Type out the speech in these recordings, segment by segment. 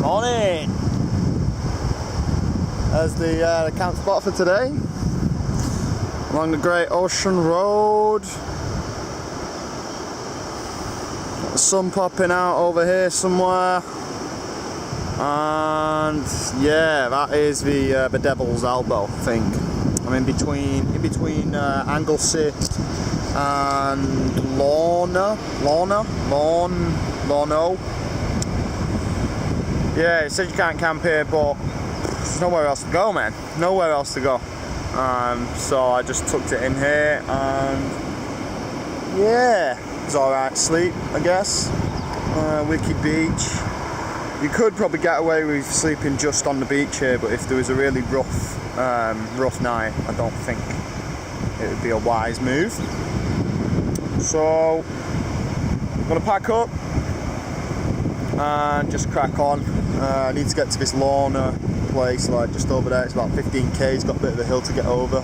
Morning! There's the camp spot for today. Along the Great Ocean Road. Got the sun popping out over here somewhere. And yeah, that is the Devil's Elbow thing. I'm in between Anglesey and Lorno. Yeah, it says you can't camp here, but there's nowhere else to go, man. Nowhere else to go. So I just tucked it in here, and yeah, it's alright sleep, I guess. Wicked Beach. You could probably get away with sleeping just on the beach here, but if there was a really rough night, I don't think it would be a wise move. So I'm gonna pack up and just crack on. I need to get to this Lorna place, like just over there. It's about 15k. It's got a bit of a hill to get over.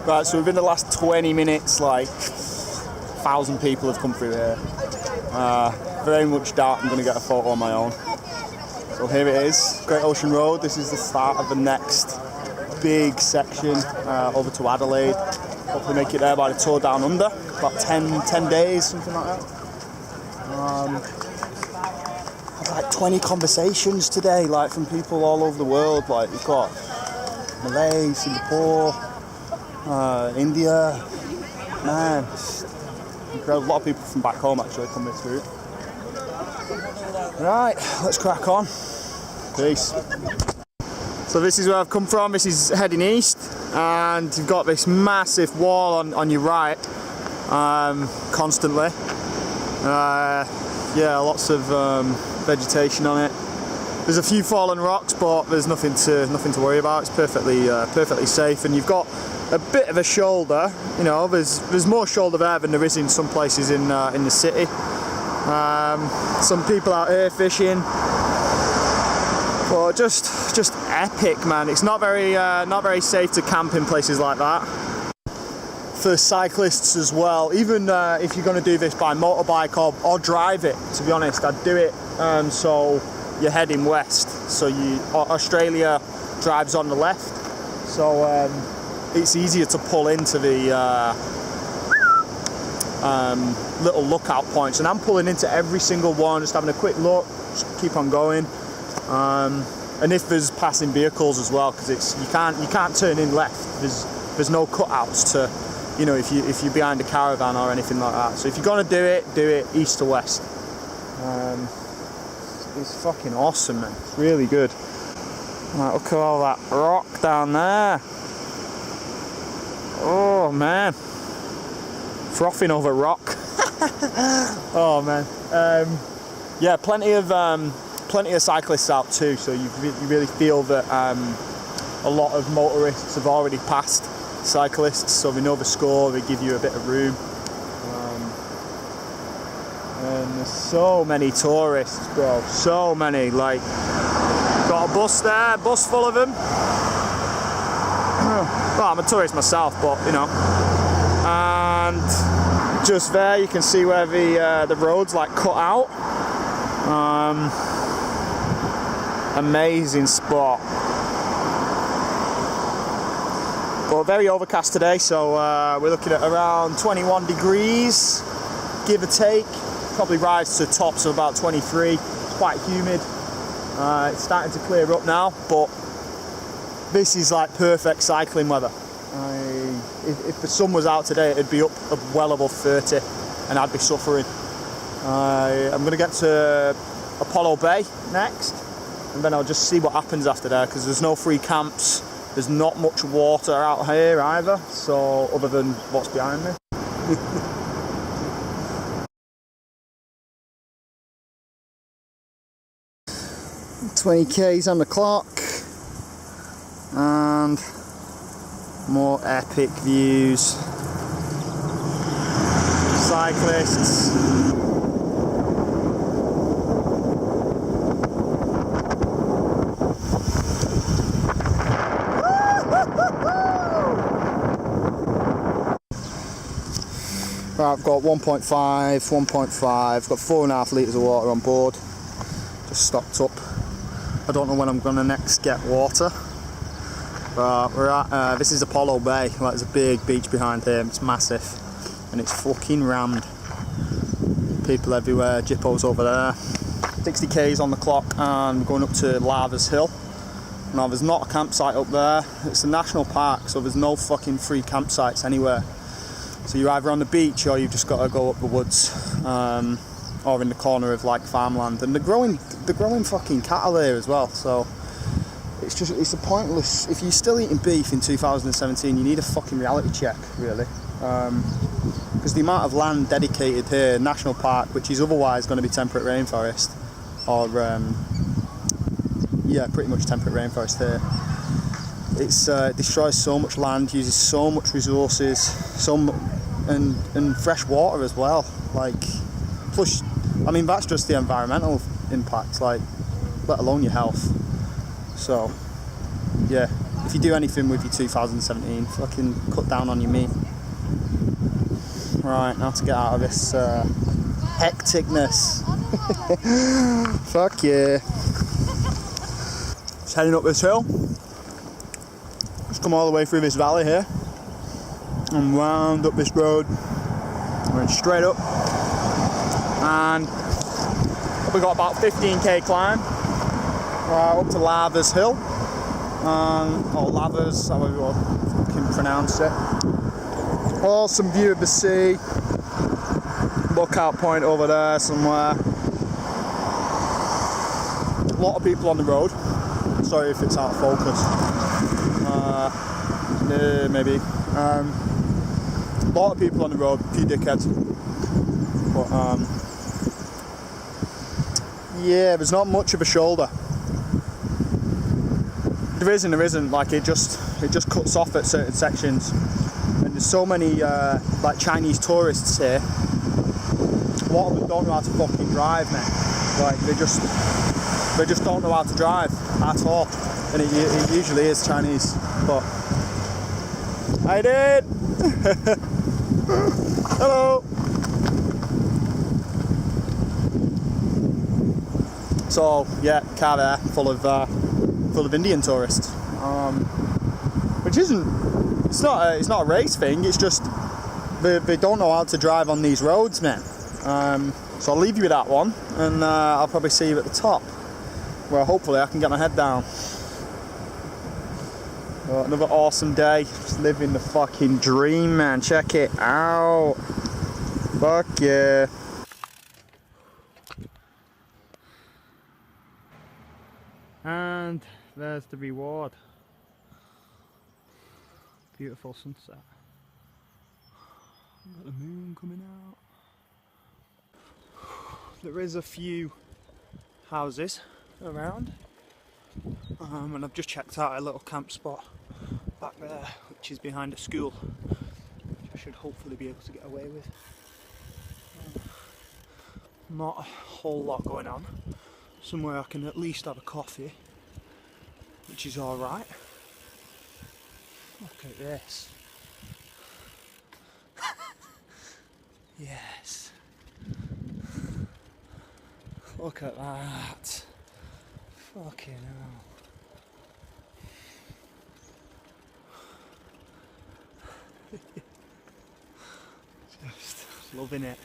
Right, so within the last 20 minutes, like 1,000 people have come through here. Very much doubt I'm going to get a photo on my own. So here it is, Great Ocean Road. This is the start of the next big section over to Adelaide. Hopefully make it there by the tour down under. About 10 days, something like that. I've had like 20 conversations today, like from people all over the world. Like we've got Malay, Singapore, India, man. A lot of people from back home actually coming through. Right, let's crack on. Peace. So this is where I've come from. This is heading east, and you've got this massive wall on your right, constantly. Yeah, lots of vegetation on it. There's a few fallen rocks, but there's nothing to worry about. It's perfectly safe, and you've got a bit of a shoulder. You know, there's more shoulder there than there is in some places in the city. Some people out here fishing, but just epic, man. It's not very safe to camp in places like that. For cyclists as well, even if you're going to do this by motorbike or drive it, to be honest, I'd do it so you're heading west. So Australia drives on the left, so it's easier to pull into the little lookout points, and I'm pulling into every single one, just having a quick look, just keep on going. And if there's passing vehicles as well, because you can't turn in left. There's no cutouts to, you know, if you're behind a caravan or anything like that. So if you're gonna do it east to west. It's fucking awesome, man. It's really good. Right, look at all that rock down there. Oh man, frothing over rock. Oh man. Yeah, plenty of cyclists out too. So you really feel that a lot of motorists have already passed cyclists, so they know the score. They give you a bit of room. And there's so many tourists, bro. So many. Like, got a bus there, bus full of them. Well, I'm a tourist myself, but you know. And just there, you can see where the road's like cut out. Amazing spot. But very overcast today, so we're looking at around 21 degrees, give or take. Probably rise to tops of about 23. It's quite humid. It's starting to clear up now, but this is like perfect cycling weather. If the sun was out today, it'd be up well above 30, and I'd be suffering. I'm going to get to Apollo Bay next, and then I'll just see what happens after there, because there's no free camps. There's not much water out here either, so other than what's behind me. 20k's on the clock, and More epic views. Cyclists. Right, I've got 1.5, got 4.5 litres of water on board. Just stocked up. I don't know when I'm going to next get water. But we're at, this is Apollo Bay. Like, there's a big beach behind here, it's massive. And it's fucking rammed. People everywhere, Jippos over there. 60 k's on the clock and we're going up to Lavers Hill. Now there's not a campsite up there, it's a national park, so there's no fucking free campsites anywhere. So you're either on the beach or you've just got to go up the woods, or in the corner of like farmland. And they're growing fucking cattle here as well, so it's a pointless. If you're still eating beef in 2017, you need a fucking reality check, really. Because the amount of land dedicated here, national park, which is otherwise going to be temperate rainforest, or yeah, pretty much temperate rainforest here. It destroys so much land, uses so much resources, and fresh water as well. Like, plus, I mean, that's just the environmental impact, like, let alone your health. So, yeah, if you do anything with your 2017, fucking cut down on your meat. Right, now to get out of this hecticness. Fuck yeah. Just heading up this hill. Just come all the way through this valley here. And round up this road. Went straight up. And we got about 15k climb. Up to Lavers Hill. Or Lavers, however you can pronounce it. Awesome view of the sea. Lookout point over there somewhere. A lot of people on the road. Sorry if it's out of focus. Maybe. A lot of people on the road, a few dickheads. But yeah, there's not much of a shoulder. There isn't. Like, it just cuts off at certain sections. And there's so many like Chinese tourists here. A lot of them don't know how to fucking drive, man. Like, they just don't know how to drive at all. And it usually is Chinese. But I did. Hello. So yeah, car there full of Indian tourists, which isn't. It's not a race thing. It's just they don't know how to drive on these roads, man. So I'll leave you with that one, and I'll probably see you at the top, where hopefully I can get my head down. Another awesome day. Just living the fucking dream, man. Check it out. Fuck yeah. And there's the reward. Beautiful sunset. Got the moon coming out. There is a few houses around. And I've just checked out a little camp spot back there, which is behind a school, which I should hopefully be able to get away with. Not a whole lot going on. Somewhere I can at least have a coffee, which is alright. Look at this. Yes. Look at that. Fucking hell. Just loving it.